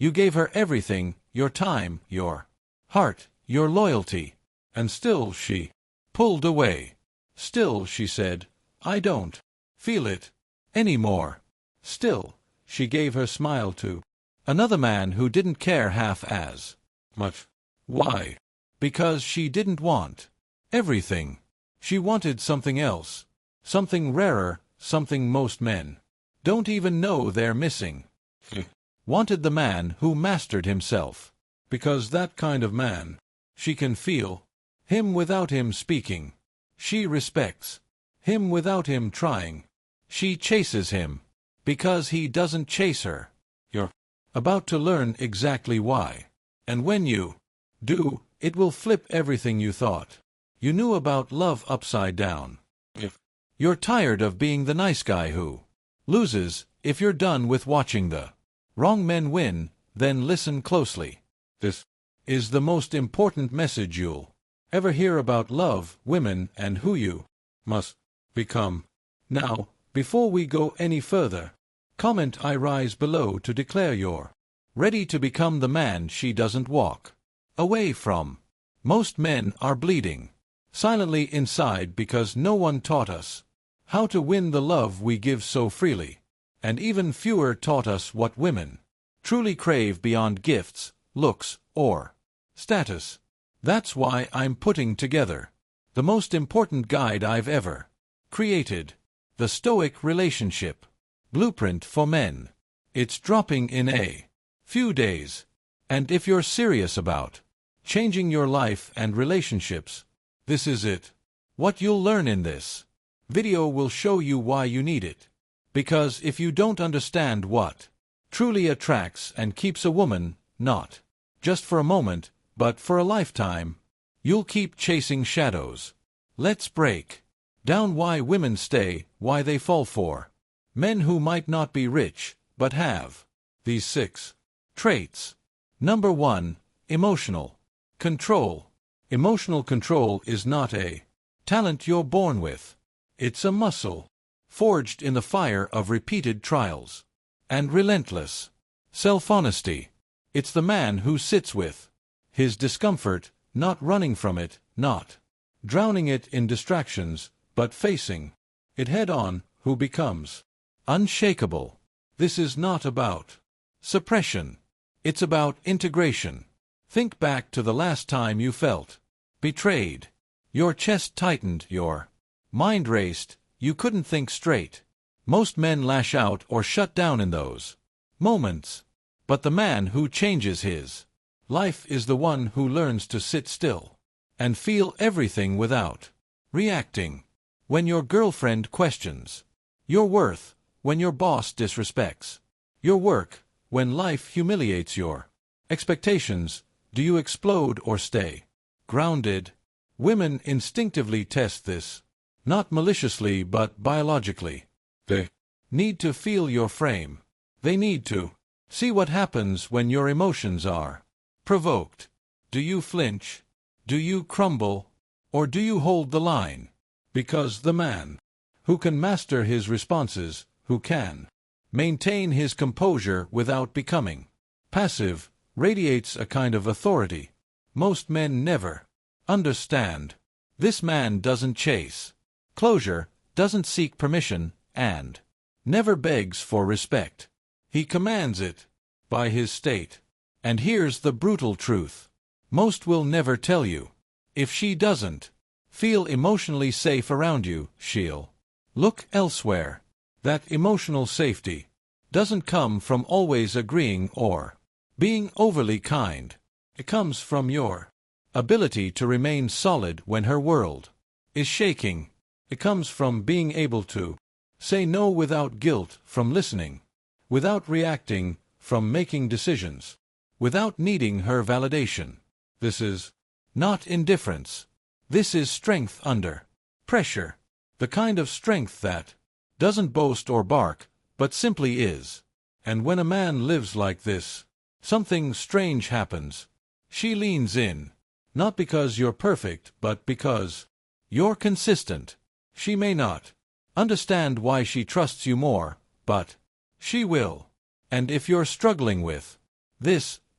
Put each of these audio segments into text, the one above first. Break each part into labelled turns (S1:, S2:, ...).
S1: You gave her everything, your time, your heart, your loyalty. And still she pulled away. Still she said, I don't feel it anymore. Still, she gave her smile to another man who didn't care half as much. Why? Because she didn't want everything. She wanted something else. Something rarer, something most men don't even know they're missing. Wanted the man who mastered himself. Because that kind of man, she can feel him without him speaking. She respects him without him trying. She chases him because he doesn't chase her. You're about to learn exactly why. And when you do, it will flip everything you thought you knew about love upside down. If you're tired of being the nice guy who loses, if you're done with watching the wrong men win, then listen closely. This is the most important message you'll ever hear about love, women, and who you must become. Now, before we go any further, comment I rise below to declare you're ready to become the man she doesn't walk away from. Most men are bleeding silently inside because no one taught us how to win the love we give so freely, and even fewer taught us what women truly crave beyond gifts, looks, or status. That's why I'm putting together the most important guide I've ever created, the Stoic Relationship Blueprint for Men. It's dropping in a few days, and if you're serious about changing your life and relationships, this is it. What you'll learn in this video will show you why you need it. Because if you don't understand what truly attracts and keeps a woman, not just for a moment, but for a lifetime, you'll keep chasing shadows. Let's break down why women stay, why they fall for men who might not be rich, but have these 6 traits. Number 1, emotional control. Emotional control is not a talent you're born with. It's a muscle forged in the fire of repeated trials and relentless self-honesty. It's the man who sits with his discomfort, not running from it, not drowning it in distractions, but facing it head-on, who becomes unshakable. This is not about suppression. It's about integration. Think back to the last time you felt betrayed. Your chest tightened, your mind raced, you couldn't think straight. Most men lash out or shut down in those moments. But the man who changes his life is the one who learns to sit still and feel everything without reacting. When your girlfriend questions your worth, when your boss disrespects your work, when life humiliates your expectations, do you explode or stay grounded? Women instinctively test this, not maliciously but biologically. They need to feel your frame. They need to see what happens when your emotions are provoked. Do you flinch? Do you crumble? Or do you hold the line? Because the man who can master his responses, who can maintain his composure without becoming passive, radiates a kind of authority most men never understand. This man doesn't chase closure, doesn't seek permission, and never begs for respect. He commands it by his state. And here's the brutal truth. Most will never tell you. If she doesn't feel emotionally safe around you, she'll look elsewhere. That emotional safety doesn't come from always agreeing or being overly kind. It comes from your ability to remain solid when her world is shaking. It comes from being able to say no without guilt, from listening without reacting, from making decisions without needing her validation. This is not indifference. This is strength under pressure. The kind of strength that doesn't boast or bark, but simply is. And when a man lives like this, something strange happens. She leans in, not because you're perfect, but because you're consistent. She may not understand why she trusts you more, but she will. And if you're struggling with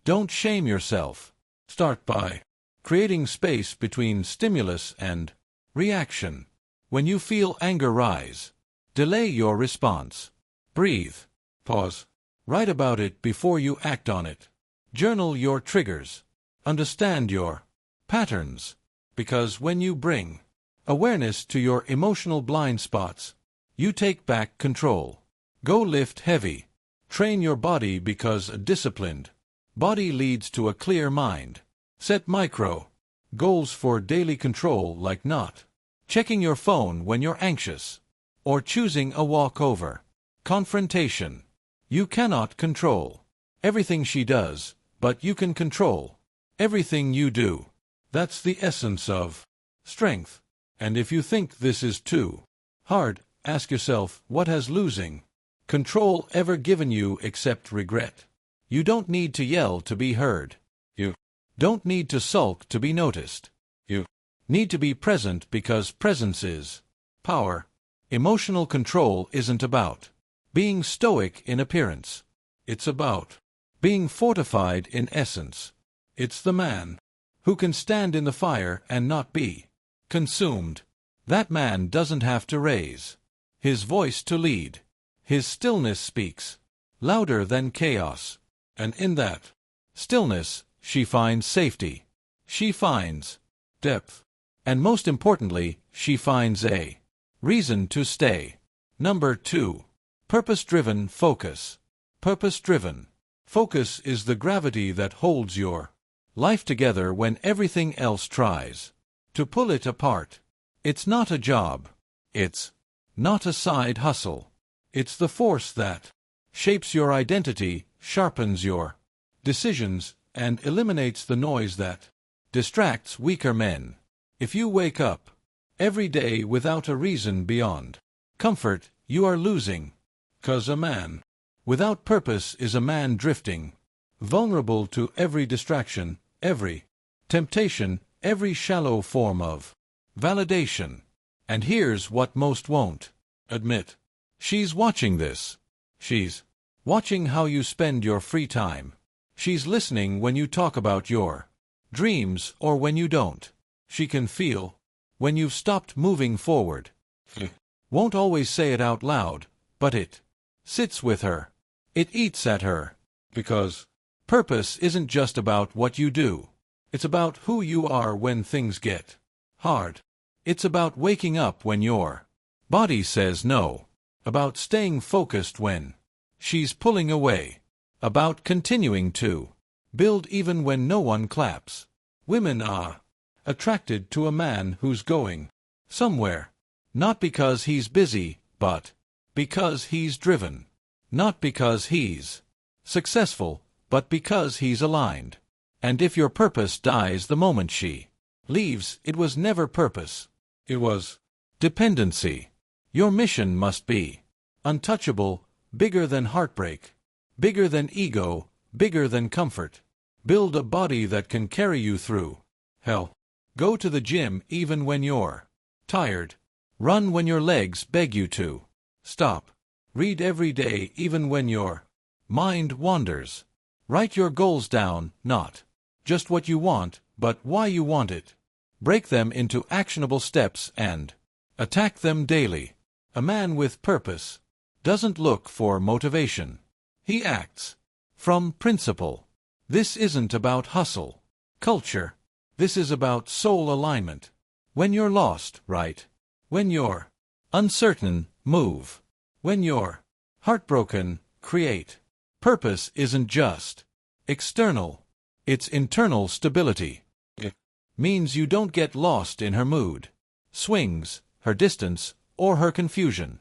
S1: Don't shame yourself. Start by creating space between stimulus and reaction. When you feel anger rise, delay your response. Breathe. Pause. Write about it before you act on it. Journal your triggers. Understand your patterns. Because when you bring awareness to your emotional blind spots, you take back control. Go lift heavy. Train your body because a disciplined body leads to a clear mind. Set micro goals for daily control, like not checking your phone when you're anxious, or choosing a walk over confrontation. You cannot control everything she does, but you can control everything you do. That's the essence of strength. And if you think this is too hard, ask yourself, what has losing control ever given you except regret? You don't need to yell to be heard. You don't need to sulk to be noticed. You need to be present, because presence is power. Emotional control isn't about being stoic in appearance. It's about being fortified in essence. It's the man who can stand in the fire and not be consumed. That man doesn't have to raise his voice to lead. His stillness speaks louder than chaos. And in that stillness, she finds safety. She finds depth. And most importantly, she finds a reason to stay. Number 2. Purpose-driven focus. Purpose-driven focus is the gravity that holds your life together when everything else tries to pull it apart. It's not a job. It's not a side hustle. It's the force that shapes your identity, sharpens your decisions, and eliminates the noise that distracts weaker men. If you wake up every day without a reason beyond comfort, you are losing. 'Cause a man without purpose is a man drifting, vulnerable to every distraction, every temptation, every shallow form of validation. And here's what most won't admit. She's watching this. She's watching how you spend your free time. She's listening when you talk about your dreams or when you don't. She can feel when you've stopped moving forward. Won't always say it out loud, but it sits with her. It eats at her. Because purpose isn't just about what you do. It's about who you are when things get hard. It's about waking up when your body says no. About staying focused when she's pulling away. About continuing to build even when no one claps. Women are attracted to a man who's going somewhere. Not because he's busy, but because he's driven. Not because he's successful, but because he's aligned. And if your purpose dies the moment she leaves, it was never purpose. It was dependency. Your mission must be untouchable, bigger than heartbreak, bigger than ego, bigger than comfort. Build a body that can carry you through hell. Go to the gym even when you're tired. Run when your legs beg you to stop. Read every day even when your mind wanders. Write your goals down, not just what you want, but why you want it. Break them into actionable steps and attack them daily. A man with purpose doesn't look for motivation. He acts from principle. This isn't about hustle culture. This is about soul alignment. When you're lost, write. When you're uncertain, move. When you're heartbroken, create. Purpose isn't just external. It's internal stability. It means you don't get lost in her mood swings, her distance, or her confusion.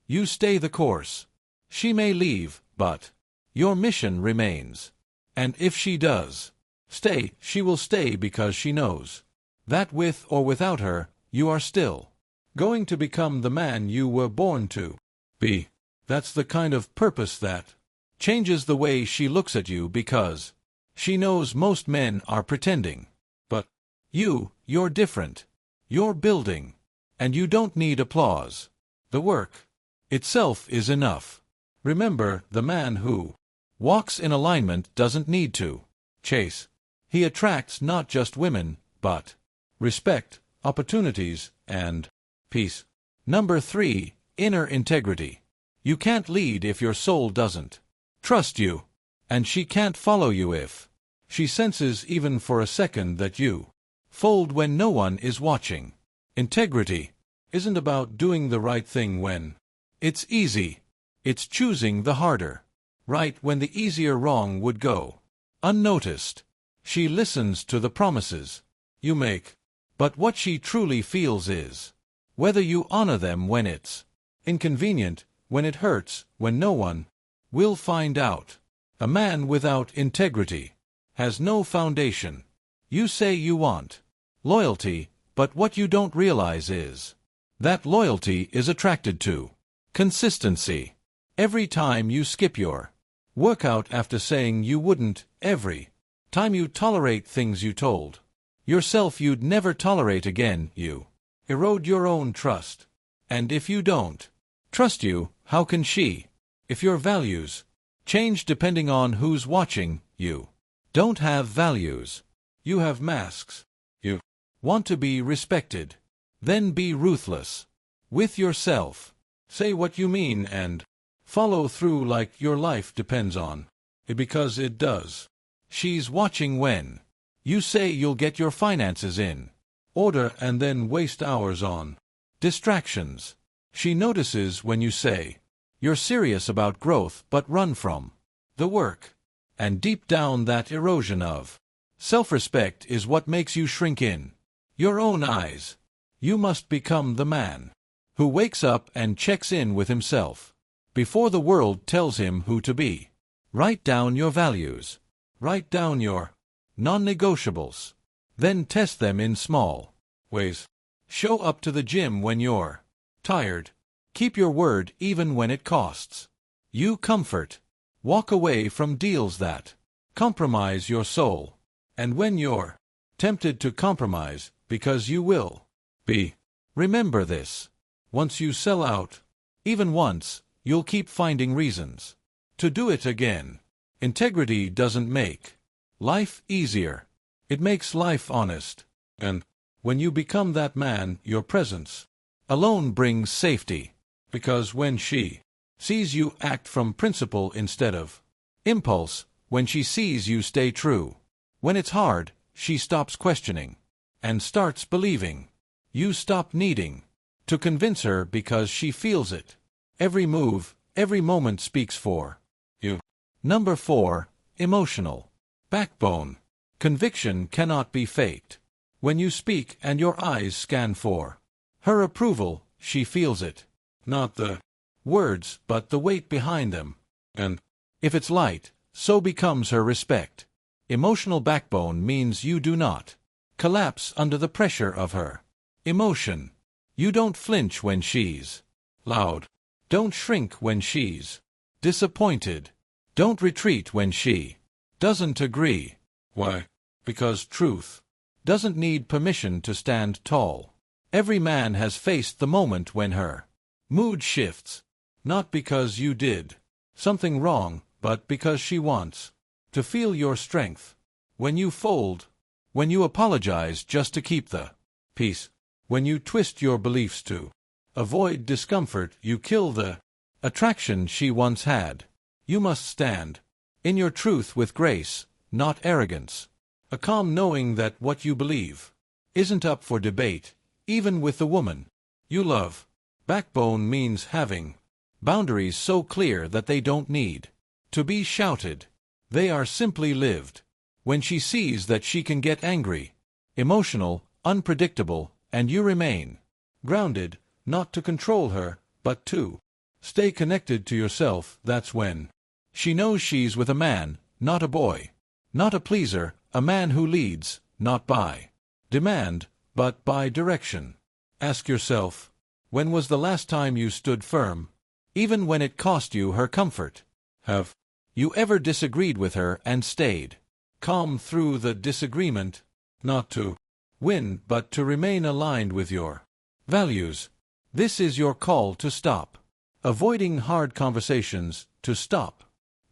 S1: You stay the course. She may leave, but your mission remains. And if she does stay, she will stay because she knows that with or without her, you are still going to become the man you were born to be. That's the kind of purpose that changes the way she looks at you, because she knows most men are pretending. But you're different. You're building. And you don't need applause. The work itself is enough. Remember, the man who walks in alignment, doesn't need to chase. He attracts not just women, but respect, opportunities, and peace. Number 3, inner integrity. You can't lead if your soul doesn't trust you, and she can't follow you if she senses even for a second that you fold when no one is watching. Integrity isn't about doing the right thing when it's easy. It's choosing the harder right when the easier wrong would go unnoticed. She listens to the promises you make, but what she truly feels is whether you honor them when it's inconvenient, when it hurts, when no one will find out. A man without integrity has no foundation. You say you want loyalty, but what you don't realize is that loyalty is attracted to consistency. Every time you skip your workout after saying you wouldn't, every time you tolerate things you told yourself you'd never tolerate again, you erode your own trust. And if you don't trust you, how can she? If your values change depending on who's watching, you don't have values. You have masks. You want to be respected. Then be ruthless with yourself. Say what you mean and follow through like your life depends on it, because it does. She's watching when you say you'll get your finances in order and then waste hours on distractions. She notices when you say you're serious about growth but run from the work. And deep down, that erosion of self-respect is what makes you shrink in your own eyes. You must become the man who wakes up and checks in with himself before the world tells him who to be. Write down your values. Write down your non-negotiables. Then test them in small ways. Show up to the gym when you're tired. Keep your word even when it costs you comfort. Walk away from deals that compromise your soul. And when you're tempted to compromise, because you will be, remember this: once you sell out, even once, you'll keep finding reasons to do it again. Integrity doesn't make life easier. It makes life honest. And when you become that man, your presence alone brings safety. Because when she sees you act from principle instead of impulse, when she sees you stay true, when it's hard, she stops questioning and starts believing. You stop needing to convince her because she feels it. Every move, every moment speaks for you. Number 4, emotional backbone. Conviction cannot be faked. When you speak and your eyes scan for her approval, she feels it. Not the words, but the weight behind them. And if it's light, so becomes her respect. Emotional backbone means you do not collapse under the pressure of her emotion. You don't flinch when she's loud. Don't shrink when she's disappointed. Don't retreat when she doesn't agree. Why? Because truth doesn't need permission to stand tall. Every man has faced the moment when her mood shifts, not because you did something wrong, but because she wants to feel your strength. When you fold, when you apologize just to keep the peace, when you twist your beliefs to avoid discomfort, you kill the attraction she once had. You must stand in your truth with grace, not arrogance. A calm knowing that what you believe isn't up for debate, even with the woman you love. Backbone means having boundaries so clear that they don't need to be shouted. They are simply lived. When she sees that she can get angry, emotional, unpredictable, and you remain grounded, not to control her, but to stay connected to yourself, that's when she knows she's with a man, not a boy, not a pleaser, a man who leads, not by demand, but by direction. Ask yourself, when was the last time you stood firm, even when it cost you her comfort? Have you ever disagreed with her and stayed calm through the disagreement, not to win, but to remain aligned with your values? This is your call to stop avoiding hard conversations, to stop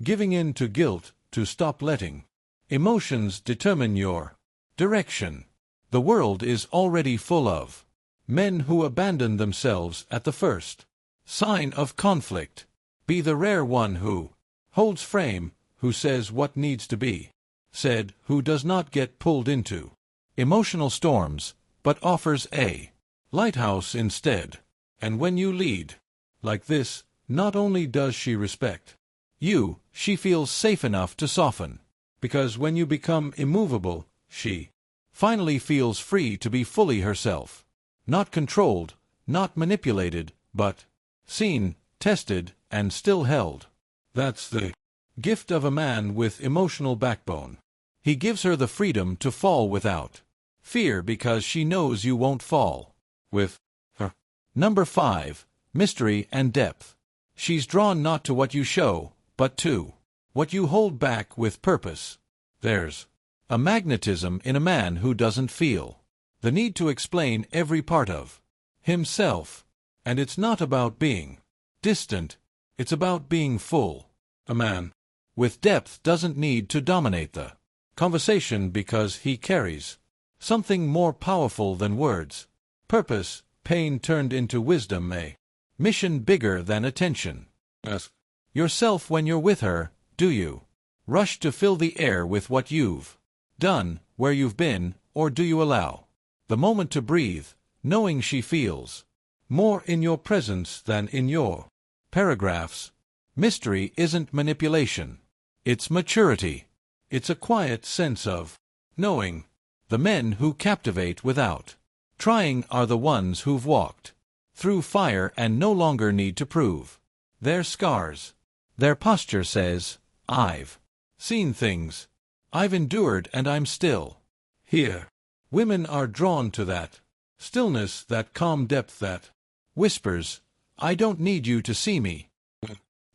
S1: giving in to guilt, to stop letting emotions determine your direction. The world is already full of men who abandon themselves at the first sign of conflict. Be the rare one who holds frame, who says what needs to be said, who does not get pulled into emotional storms, but offers a lighthouse instead. And when you lead like this, not only does she respect you, she feels safe enough to soften. Because when you become immovable, she finally feels free to be fully herself. Not controlled, not manipulated, but seen, tested, and still held. That's the gift of a man with emotional backbone. He gives her the freedom to fall without fear because she knows you won't fall with her. Number 5. Mystery and depth. She's drawn not to what you show, but to what you hold back with purpose. There's a magnetism in a man who doesn't feel the need to explain every part of himself. And it's not about being distant, it's about being full. A man with depth doesn't need to dominate the conversation because he carries something more powerful than words. Purpose, pain turned into wisdom, a mission bigger than attention. Ask yourself when you're with her, do you rush to fill the air with what you've done, where you've been, or do you allow the moment to breathe, knowing she feels more in your presence than in your paragraphs? Mystery isn't manipulation. It's maturity. It's a quiet sense of knowing. The men who captivate without trying are the ones who've walked through fire and no longer need to prove their scars. Their posture says, I've seen things. I've endured and I'm still here. Women are drawn to that stillness, that calm depth that whispers, I don't need you to see me.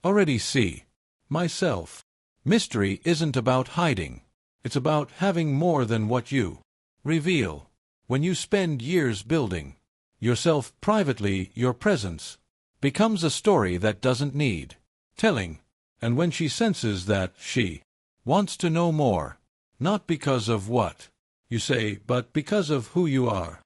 S1: Already see myself. Mystery isn't about hiding. It's about having more than what you reveal. When you spend years building yourself privately, your presence becomes a story that doesn't need telling. And when she senses that, she wants to know more, not because of what you say, but because of who you are.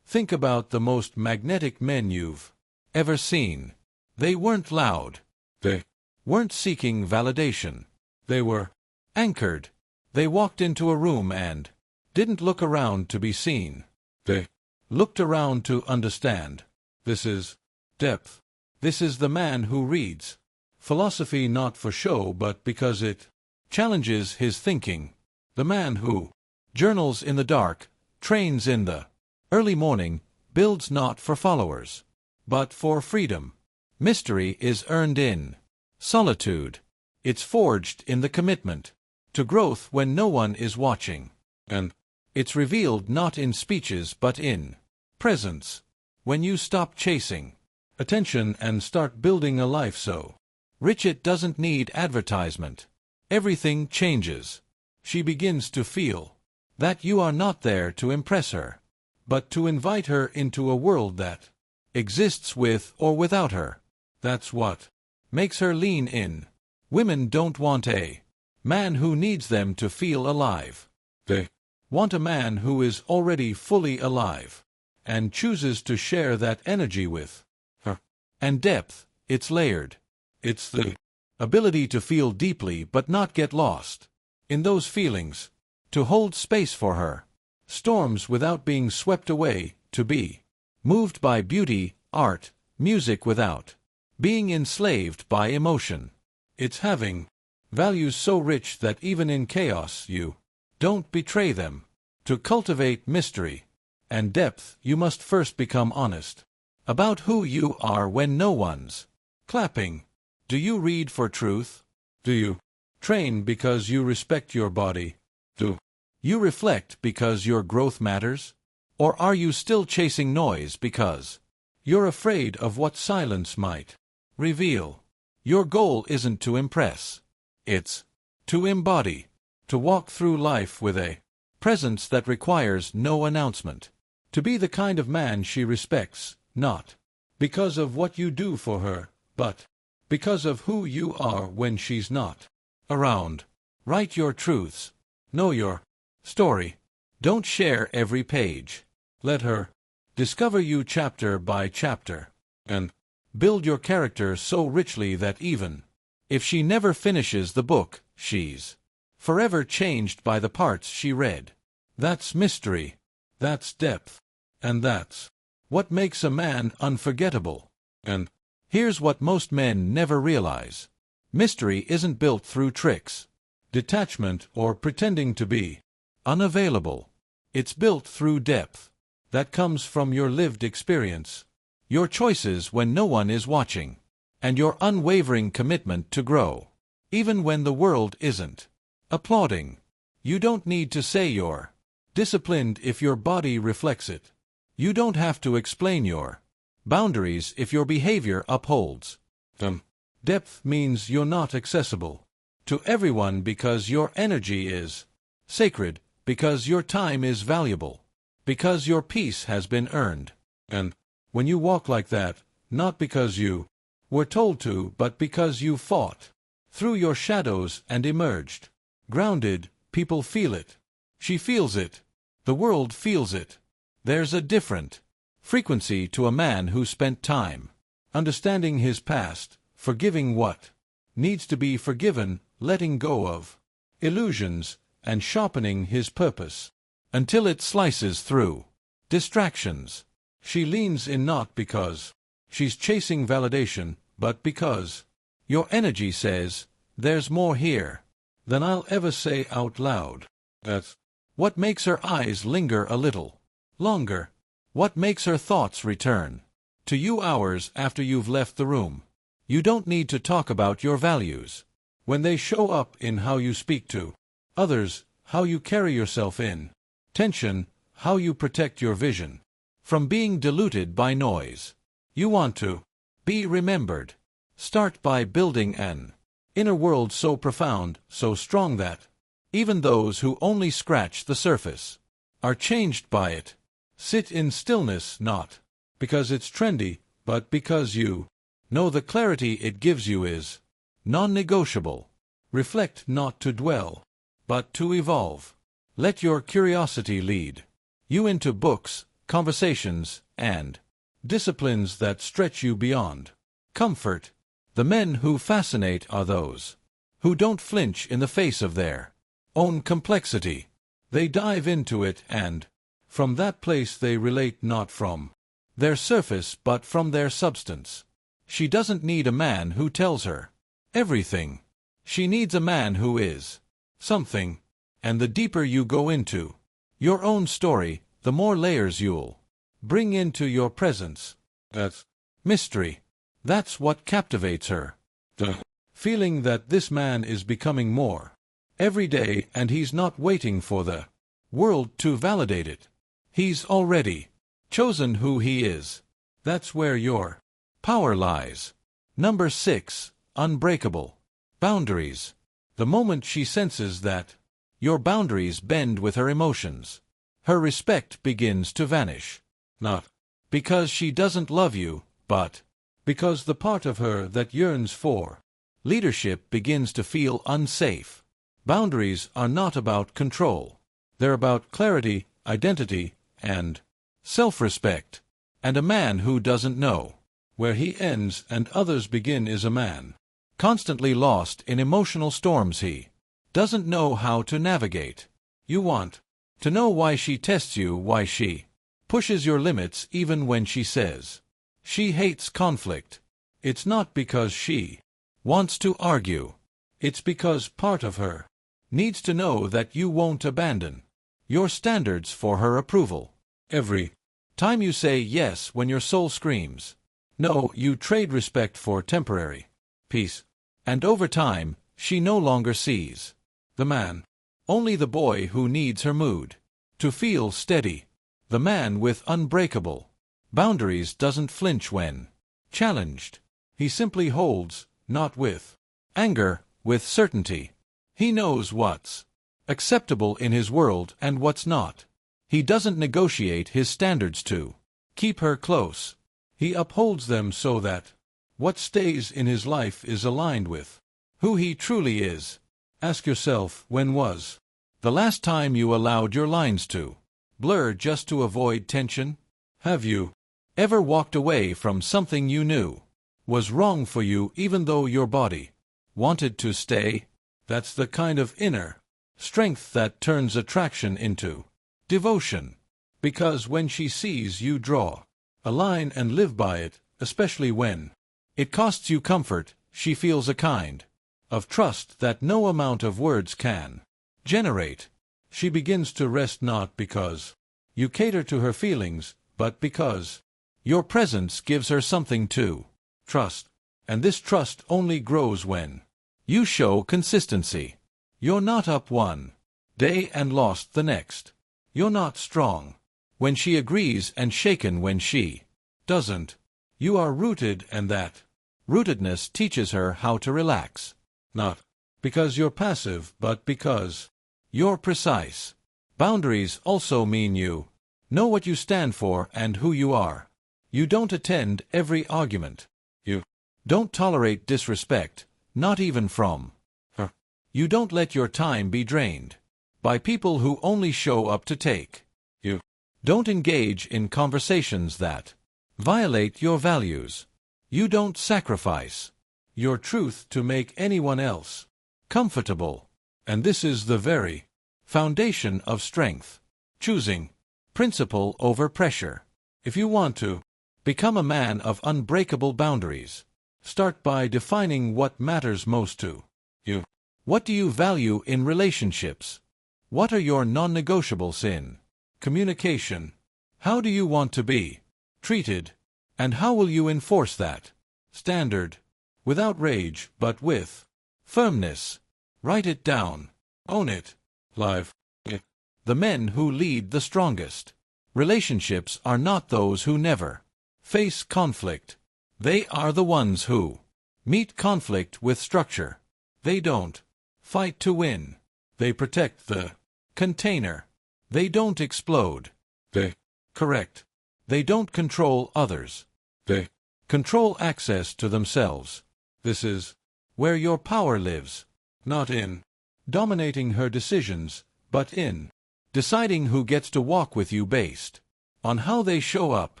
S1: Think about the most magnetic men you've ever seen. They weren't loud. They weren't seeking validation. They were anchored. They walked into a room and didn't look around to be seen. They looked around to understand. This is depth. This is the man who reads philosophy not for show but because it challenges his thinking. The man who journals in the dark, trains in the early morning, builds not for followers, but for freedom. Mystery is earned in solitude. It's forged in the commitment to growth when no one is watching. And it's revealed not in speeches but in presence. When you stop chasing attention and start building a life so rich it doesn't need advertisement, everything changes. She begins to feel that you are not there to impress her, but to invite her into a world that exists with or without her. That's what makes her lean in. Women don't want a man who needs them to feel alive. They want a man who is already fully alive and chooses to share that energy with her. And depth, it's layered. It's the ability to feel deeply but not get lost in those feelings, to hold space for her storms without being swept away, to be moved by beauty, art, music without being enslaved by emotion. It's having values so rich that even in chaos you don't betray them. To cultivate mystery and depth, you must first become honest about who you are when no one's clapping. Do you read for truth? Do you train because you respect your body? Do you reflect because your growth matters? Or are you still chasing noise because you're afraid of what silence might reveal? Your goal isn't to impress. It's to embody, to walk through life with a presence that requires no announcement. To be the kind of man she respects, not because of what you do for her, but because of who you are when she's not around. Write your truths. Know your story. Don't share every page. Let her discover you chapter by chapter. And build your character so richly that even if she never finishes the book, she's forever changed by the parts she read. That's mystery. That's depth. And that's what makes a man unforgettable. And here's what most men never realize. Mystery isn't built through tricks, detachment, or pretending to be unavailable. It's built through depth. That comes from your lived experience, your choices when no one is watching, and your unwavering commitment to grow, even when the world isn't applauding. You don't need to say you're disciplined if your body reflects it. You don't have to explain your boundaries if your behavior upholds them. Depth means you're not accessible to everyone because your energy is sacred, because your time is valuable, because your peace has been earned. And when you walk like that, not because you were told to, but because you fought through your shadows and emerged grounded, people feel it. She feels it. The world feels it. There's a different frequency to a man who spent time understanding his past, forgiving what needs to be forgiven, letting go of illusions, and sharpening his purpose until it slices through distractions. She leans in not because she's chasing validation, but because your energy says, there's more here than I'll ever say out loud. That's what makes her eyes linger a little longer. What makes her thoughts return to you hours after you've left the room. You don't need to talk about your values when they show up in how you speak to others, how you carry yourself in tension, how you protect your vision from being diluted by noise. You want to be remembered. Start by building an inner world so profound, so strong that even those who only scratch the surface are changed by it. Sit in stillness not because it's trendy, but because you know the clarity it gives you is non-negotiable. Reflect not to dwell, but to evolve. Let your curiosity lead you into books, conversations, and disciplines that stretch you beyond comfort. The men who fascinate are those who don't flinch in the face of their own complexity. They dive into it, and from that place they relate not from their surface but from their substance. She doesn't need a man who tells her everything. She needs a man who is something. And the deeper you go into your own story, the more layers you'll bring into your presence. That's mystery. That's what captivates her. The feeling that this man is becoming more every day, and he's not waiting for the world to validate it. He's already chosen who he is. That's where your power lies. Number 6, unbreakable boundaries. The moment she senses that your boundaries bend with her emotions, her respect begins to vanish. Not because she doesn't love you, but because the part of her that yearns for leadership begins to feel unsafe. Boundaries are not about control. They're about clarity, identity, and self-respect. And a man who doesn't know where he ends and others begin is a man constantly lost in emotional storms he doesn't know how to navigate. You want to know why she tests you, why she pushes your limits even when she says she hates conflict. It's not because she wants to argue. It's because part of her needs to know that you won't abandon your standards for her approval. Every time you say yes when your soul screams no, you trade respect for temporary peace. And over time, she no longer sees the man, only the boy who needs her mood to feel steady. The man with unbreakable boundaries doesn't flinch when challenged. He simply holds, not with anger, with certainty. He knows what's acceptable in his world and what's not. He doesn't negotiate his standards to keep her close. He upholds them so that what stays in his life is aligned with who he truly is. Ask yourself, when was the last time you allowed your lines to blur just to avoid tension? Have you ever walked away from something you knew was wrong for you even though your body wanted to stay? That's the kind of inner strength that turns attraction into devotion. Because when she sees you draw a line and live by it, especially when it costs you comfort, she feels a kind of trust that no amount of words can generate. She begins to rest not because you cater to her feelings, but because your presence gives her something to trust. And this trust only grows when you show consistency. You're not up one day and lost the next. You're not strong when she agrees and shaken when she doesn't. You are rooted, and that rootedness teaches her how to relax. Not because you're passive, but because you're precise. Boundaries also mean you know what you stand for and who you are. You don't attend every argument. You don't tolerate disrespect, not even from her. You don't let your time be drained by people who only show up to take. You don't engage in conversations that violate your values. You don't sacrifice your truth to make anyone else comfortable. And this is the very foundation of strength. Choosing principle over pressure. If you want to become a man of unbreakable boundaries, start by defining what matters most to you. What do you value in relationships? What are your non-negotiables in communication? How do you want to be treated? And how will you enforce that standard? Without rage, but with firmness. Write it down. Own it. Live it. The men who lead the strongest relationships are not those who never face conflict. They are the ones who meet conflict with structure. They don't fight to win. They protect the container. They don't explode. They correct. They don't control others. They control access to themselves. This is where your power lives, not in dominating her decisions, but in deciding who gets to walk with you based on how they show up.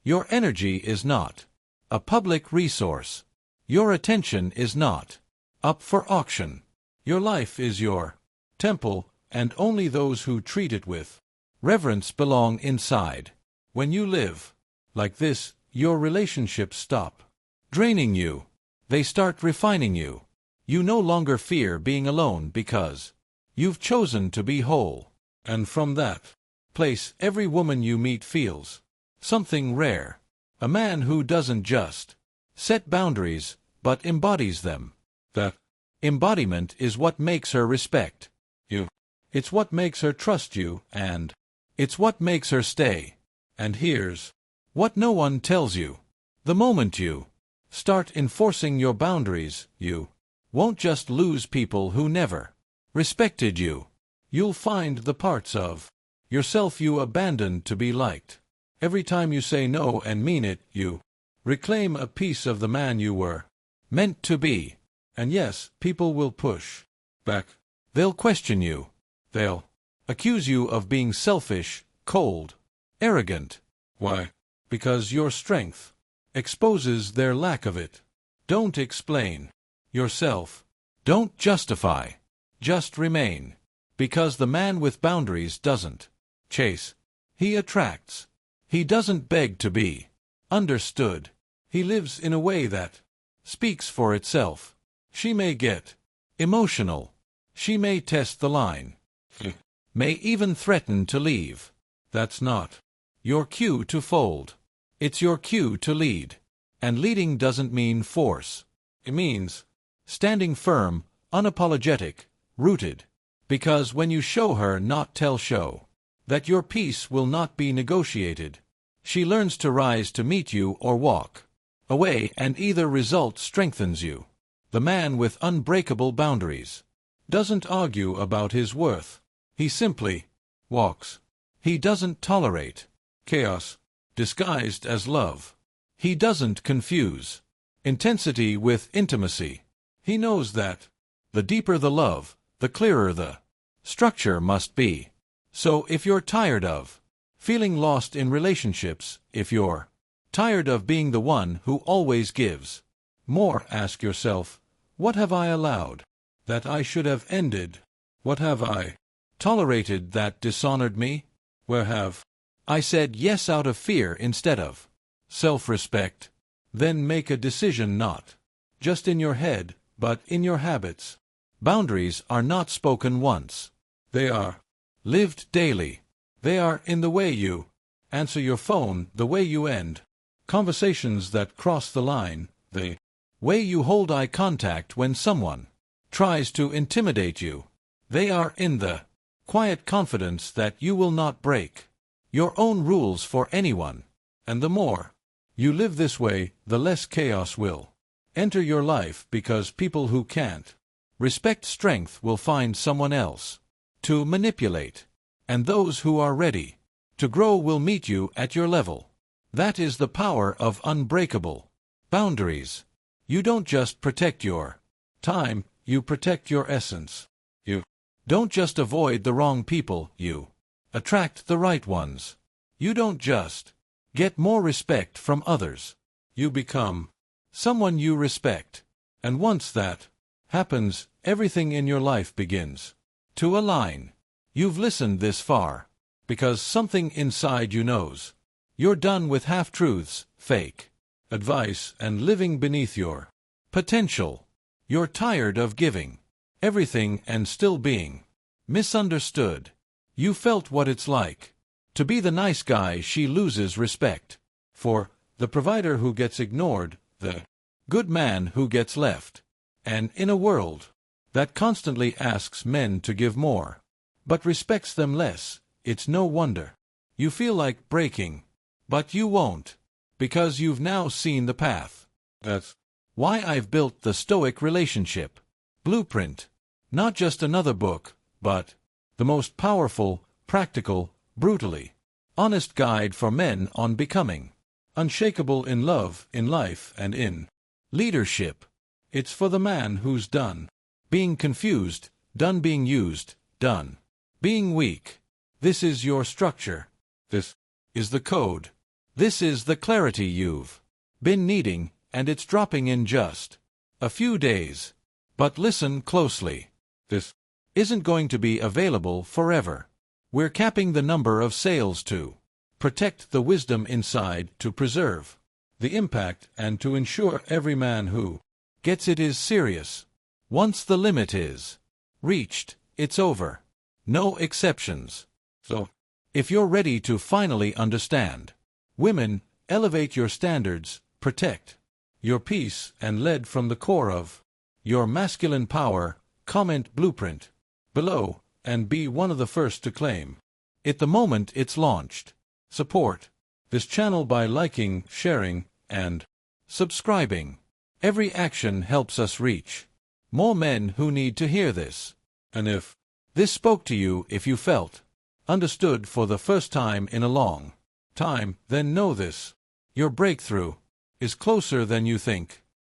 S1: Your energy is not a public resource. Your attention is not up for auction. Your life is your temple, and only those who treat it with reverence belong inside. When you live like this, your relationships stop draining you. They start refining you. You no longer fear being alone because you've chosen to be whole. And from that place, every woman you meet feels something rare. A man who doesn't just set boundaries, but embodies them. That embodiment is what makes her respect you. It's what makes her trust you, and it's what makes her stay. And here's what no one tells you. The moment you start enforcing your boundaries, you won't just lose people who never respected you. You'll find the parts of yourself you abandoned to be liked. Every time you say no and mean it, you reclaim a piece of the man you were meant to be. And yes, people will push back. They'll question you. They'll accuse you of being selfish, cold, arrogant. Why? Because your strength exposes their lack of it. Don't explain yourself. Don't justify. Just remain. Because the man with boundaries doesn't chase. He attracts. He doesn't beg to be understood. He lives in a way that speaks for itself. She may get emotional. She may test the line. May even threaten to leave. That's not your cue to fold. It's your cue to lead. And leading doesn't mean force. It means standing firm, unapologetic, rooted. Because when you show her, not tell, show that your peace will not be negotiated, she learns to rise to meet you or walk away, and either result strengthens you. The man with unbreakable boundaries doesn't argue about his worth. He simply walks. He doesn't tolerate chaos disguised as love. He doesn't confuse intensity with intimacy. He knows that the deeper the love, the clearer the structure must be. So if you're tired of feeling lost in relationships, if you're tired of being the one who always gives more, ask yourself, what have I allowed that I should have ended? What have I tolerated that dishonored me? Where have I said yes out of fear instead of self-respect? Then make a decision not just in your head, but in your habits. Boundaries are not spoken once. They are lived daily. They are in the way you answer your phone, the way you end conversations that cross the line, the way you hold eye contact when someone tries to intimidate you. They are in the quiet confidence that you will not break your own rules for anyone. And the more you live this way, the less chaos will enter your life, because people who can't respect strength will find someone else to manipulate, and those who are ready to grow will meet you at your level. That is the power of unbreakable boundaries. You don't just protect your time, you protect your essence. You don't just avoid the wrong people, you attract the right ones. You don't just get more respect from others, you become someone you respect. And once that happens, everything in your life begins to align. You've listened this far because something inside you knows you're done with half-truths, fake advice, and living beneath your potential. You're tired of giving everything and still being misunderstood. You felt what it's like to be the nice guy she loses respect for, the provider who gets ignored, the good man who gets left. And in a world that constantly asks men to give more, but respects them less, it's no wonder you feel like breaking. But you won't, because you've now seen the path. That's why I've built the Stoic Relationship Blueprint. Not just another book, but the most powerful, practical, brutally honest guide for men on becoming unshakable in love, in life, and in leadership. It's for the man who's done being confused, done being used, done being weak. This is your structure. This is the code. This is the clarity you've been needing, and it's dropping in just a few days. But listen closely. This isn't going to be available forever. We're capping the number of sales to protect the wisdom inside, to preserve the impact, and to ensure every man who gets it is serious. Once the limit is reached, it's over. No exceptions. So, if you're ready to finally understand, women, elevate your standards, protect your peace, and lead from the core of your masculine power, comment Blueprint below and be one of the first to claim it the moment it's launched. Support this channel by liking, sharing, and subscribing. Every action helps us reach more men who need to hear this. And if this spoke to you, if you felt understood for the first time in a long time, then know this: your breakthrough is closer than you think.